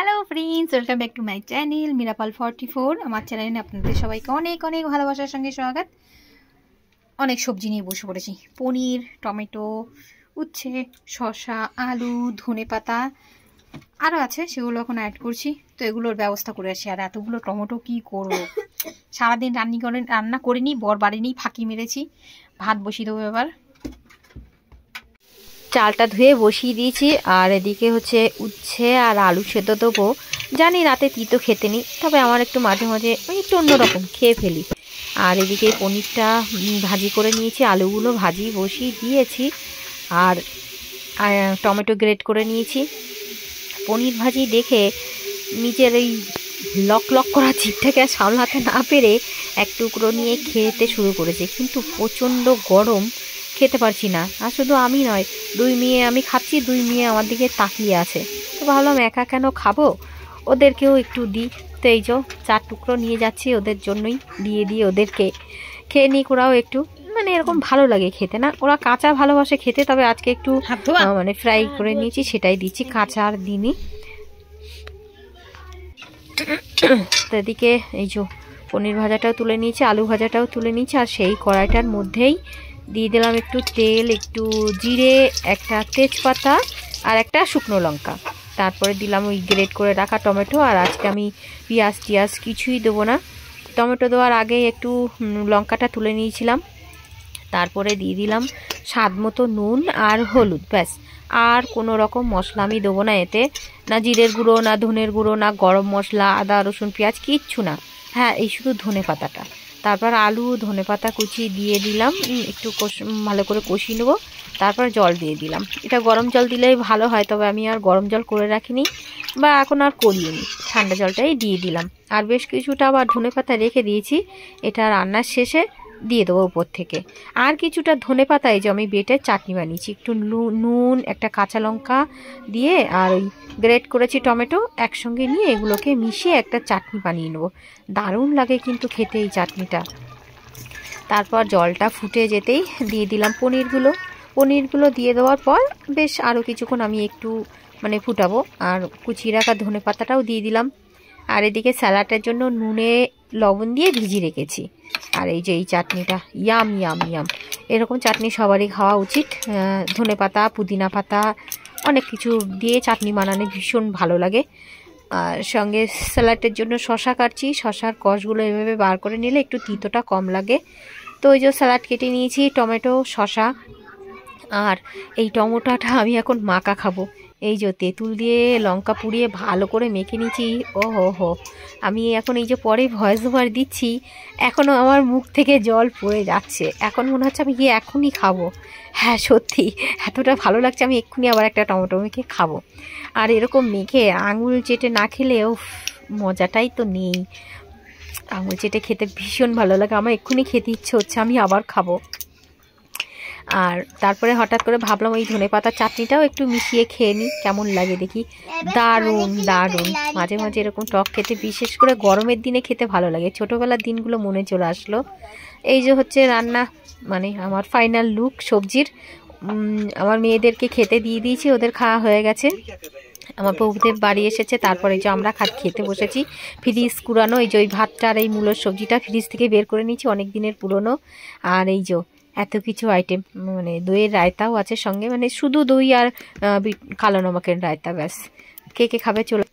Hello friends, welcome back to my channel মিরাপাল 44। আমার চ্যানেলে আপনাদের সবাইকে অনেক অনেক ভালোবাসার সঙ্গে স্বাগত। অনেক সবজি নিয়ে বসে পড়েছি। পনির, টমেটো, উচ্ছে, শসা, আলু, ধনেপাতা আরও আছে, সেগুলো এখন অ্যাড করছি। তো এগুলোর ব্যবস্থা করে আসি। আর এতগুলো টমেটো কি করব, সারাদিন রান্না করিনি, বর বাড়িনি, ফাঁকি মেরেছি। ভাত বসিয়ে দেবো এবার। চালটা ধুয়ে বসিয়ে দিয়েছি। আর এদিকে হচ্ছে উচ্ছে আর আলু সেদ্ধ দেবো। জানি রাতে তিতো খেতে নিই, তবে আমার একটু মাঝে মাঝে একটু অন্যরকম খেয়ে ফেলি। আর এদিকে পনিরটা ভাজি করে নিয়েছি, আলুগুলো ভাজি বসিয়ে দিয়েছি। আর টমেটো গ্রেট করে নিয়েছি। পনির ভাজি দেখে নিজের এই লক লক করা জিভটাকে আর সামলাতে না পেরে এক টুকরো নিয়ে খেতে শুরু করেছে। কিন্তু প্রচণ্ড গরম, খেতে পারছি না। আর শুধু আমি নয়, দুই মেয়ে, আমি খাচ্ছি, দুই মেয়ে আমার দিকে তাকিয়ে আছে। তো ভাবলাম একা কেন খাবো, ওদেরকেও একটু দিই। তো এই যে 4 টুকরো নিয়ে যাচ্ছি, ওদের জন্যই দিয়ে ওদেরকে খেয়ে নিই। ওরাও একটু মানে এরকম ভালো লাগে খেতে, না ওরা কাঁচা ভালোবাসে খেতে, তবে আজকে একটু মানে ফ্রাই করে নিয়েছি, সেটাই দিচ্ছি, কাঁচা আর দিনই। তো এদিকে এই যে পনির ভাজাটাও তুলে নিয়েছি, আলু ভাজাটাও তুলে নিয়েছি। আর সেই কড়াইটার মধ্যেই দিয়ে দিলাম একটু তেল, একটু জিরে, একটা তেজপাতা আর একটা শুকনো লঙ্কা। তারপরে দিলাম ওই গ্রেট করে রাখা টমেটো। আর আজকে আমি পেঁয়াজ টিয়াজ কিছুই দেবো না। টমেটো দেওয়ার আগে একটু লঙ্কাটা তুলে নিয়েছিলাম। তারপরে দিয়ে দিলাম স্বাদ মতো নুন আর হলুদ, ব্যাস। আর কোনো রকম মশলা আমি দেবো না এতে, না জিরের গুঁড়ো, না ধনের গুঁড়ো, না গরম মশলা, আদা রসুন পেঁয়াজ কিচ্ছু না। হ্যাঁ, এই শুধু ধনে পাতাটা। তারপর আলু ধনে পাতা কুচি দিয়ে দিলাম, একটু ভালো করে কষিয়ে নেবো। তারপর জল দিয়ে দিলাম। এটা গরম জল দিলেই ভালো হয়, তবে আমি আর গরম জল করে রাখিনি বা এখন আর করিনি, ঠান্ডা জলটাই দিয়ে দিলাম। আর বেশ কিছুটা আবার ধনে পাতা রেখে দিয়েছি, এটা রান্নার শেষে দিয়ে দেবো উপর থেকে। আর কিছুটা ধনে পাতা এই যে আমি বেটে চাটনি বানিয়েছি, একটু নুন, একটা কাঁচা লঙ্কা দিয়ে আর ওই গ্রেট করেছি টমেটো একসঙ্গে নিয়ে এগুলোকে মিশিয়ে একটা চাটনি বানিয়ে নেবো। দারুণ লাগে কিন্তু খেতে এই চাটনিটা। তারপর জলটা ফুটে যেতেই দিয়ে দিলাম পনিরগুলো দিয়ে দেওয়ার পর বেশ আরও কিছুক্ষণ আমি একটু মানে ফুটাবো। আর কুচিয়ে রাখা ধনে পাতাটাও দিয়ে দিলাম। আর এদিকে স্যালাডের জন্য নুনে লবণ দিয়ে ভিজিয়ে রেখেছি। আর এই যে এই চাটনিটা ইয়াম ইয়াম ইয়াম, এরকম চাটনি সবারই খাওয়া উচিত। ধনে পাতা, পুদিনা পাতা, অনেক কিছু দিয়ে চাটনি বানানো ভীষণ ভালো লাগে। আর সঙ্গে স্যালাডের জন্য শসা কাটছি, শসার কষগুলো এভাবে বার করে নিলে একটু তিতোটা কম লাগে। তো ওই যে স্যালাড কেটে নিয়েছি, টমেটো, শসা। আর এই টমেটোটা আমি এখন মাখা খাবো। এই যে তেঁতুল দিয়ে লঙ্কা পুড়িয়ে ভালো করে মেখে নিয়েছি। ও হো, আমি এখন এই যে পরে ভয়েস ওভার দিচ্ছি, এখনও আমার মুখ থেকে জল পড়ে যাচ্ছে। এখন মনে হচ্ছে আমি গিয়ে এখনই খাবো। হ্যাঁ সত্যি, এতটা ভালো লাগছে, আমি এক্ষুনি আবার একটা টমেটো মেখে খাবো। আর এরকম মেখে আঙুল চেটে না খেলেও মজাটাই তো নেই। আঙুল চেটে খেতে ভীষণ ভালো লাগে, আমার এক্ষুনি খেতে ইচ্ছে হচ্ছে, আমি আবার খাবো। আর তারপরে হঠাৎ করে ভাবলাম ওই ধনেপাতার চাটনিটাও একটু মিশিয়ে খেয়ে নিই, কেমন লাগে দেখি। দারুণ দারুণ, মাঝে মাঝে এরকম টক খেতে, বিশেষ করে গরমের দিনে খেতে ভালো লাগে। ছোটোবেলার দিনগুলো মনে চলে আসলো। এই যে হচ্ছে রান্না, মানে আমার ফাইনাল লুক সবজির। আমার মেয়েদেরকে খেতে দিয়ে দিয়েছি, ওদের খাওয়া হয়ে গেছে। আমার বউদের বাড়ি এসেছে, তারপরে যে আমরা খেতে বসেছি। ফ্রিজ কুড়ানো, এই যে ওই ভাতটা আর এই মূলোর সবজিটা ফ্রিজ থেকে বের করে নিয়েছি, অনেক দিনের পুরনো। আর এই যে এত কিছু আইটেম, মানে দইয়ের রায়তাও আছে সঙ্গে, মানে শুধু দই আর কালো নমকের রায়তা, ব্যাস। কে কে খাবে চলে।